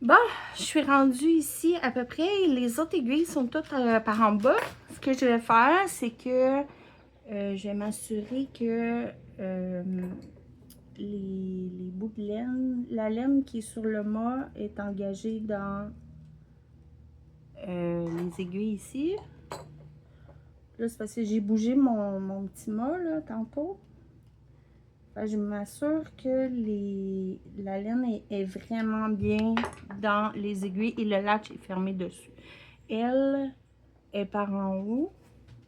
Bon, je suis rendue ici à peu près. Les autres aiguilles sont toutes par en bas. Ce que je vais faire, c'est que je vais m'assurer que les bouts de laine, la laine qui est sur le mât est engagée dans les aiguilles ici. Là, c'est parce que j'ai bougé mon petit mât là, tantôt. Je m'assure que la laine est vraiment bien dans les aiguilles et le latch est fermé dessus. Elle est par en haut,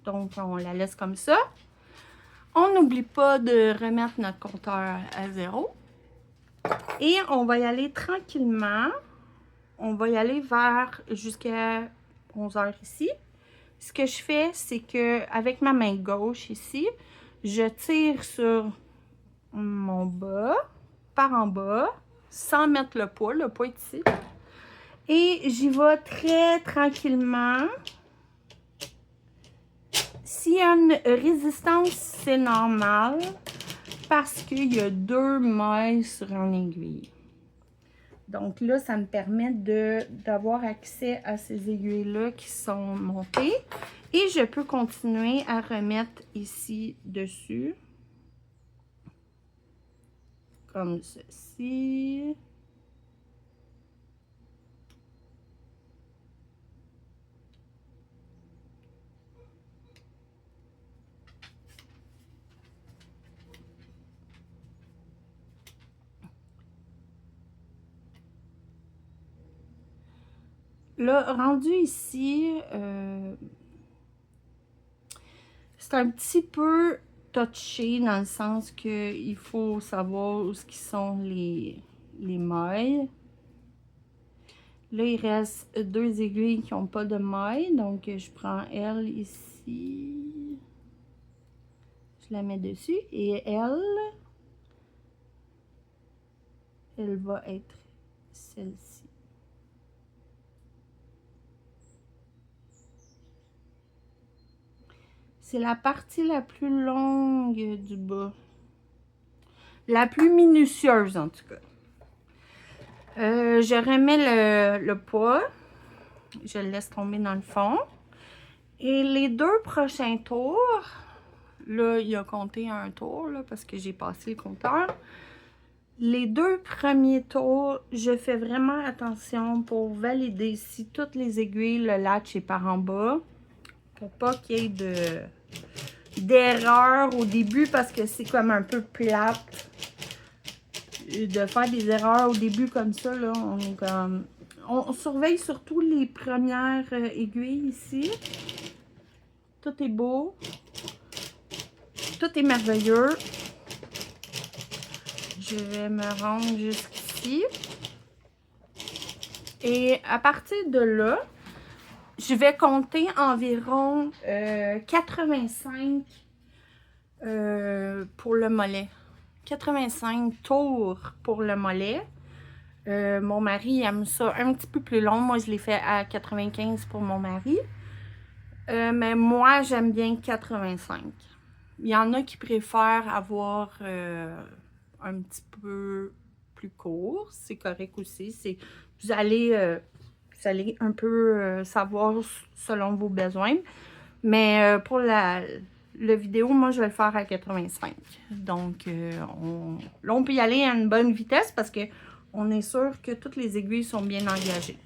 donc on la laisse comme ça. On n'oublie pas de remettre notre compteur à 0. Et on va y aller tranquillement. On va y aller vers jusqu'à 11 h ici. Ce que je fais, c'est que avec ma main gauche ici, je tire sur mon bas, par en bas, sans mettre le poids est ici. Et j'y vais très tranquillement. S'il y a une résistance, c'est normal parce qu'il y a 2 mailles sur une aiguille. Donc là, ça me permet d'avoir accès à ces aiguilles-là qui sont montées. Et je peux continuer à remettre ici dessus. Comme ceci. Là, rendu ici, c'est un petit peu touché dans le sens qu'il faut savoir où sont les mailles. Là, il reste 2 aiguilles qui n'ont pas de mailles, donc je prends elle ici, je la mets dessus et elle va être celle-ci. C'est la partie la plus longue du bas. La plus minutieuse, en tout cas. Je remets le poids. Je le laisse tomber dans le fond. Et les 2 prochains tours, là, il a compté un tour, là, parce que j'ai passé le compteur. Les 2 premiers tours, je fais vraiment attention pour valider si toutes les aiguilles, le latch est par en bas. Pour pas qu'il y ait d'erreur au début parce que c'est comme un peu plate de faire des erreurs au début comme ça. Là, on est comme... On surveille surtout les premières aiguilles ici. Tout est beau. Tout est merveilleux. Je vais me rendre jusqu'ici. Et à partir de là, je vais compter environ 85 pour le mollet. 85 tours pour le mollet. Mon mari aime ça un petit peu plus long. Moi, je l'ai fait à 95 pour mon mari. Mais moi, j'aime bien 85. Il y en a qui préfèrent avoir un petit peu plus court. C'est correct aussi. Vous allez un peu savoir selon vos besoins. Mais pour la vidéo, moi, je vais le faire à 85. Donc, là, on peut y aller à une bonne vitesse parce qu'on est sûr que toutes les aiguilles sont bien engagées.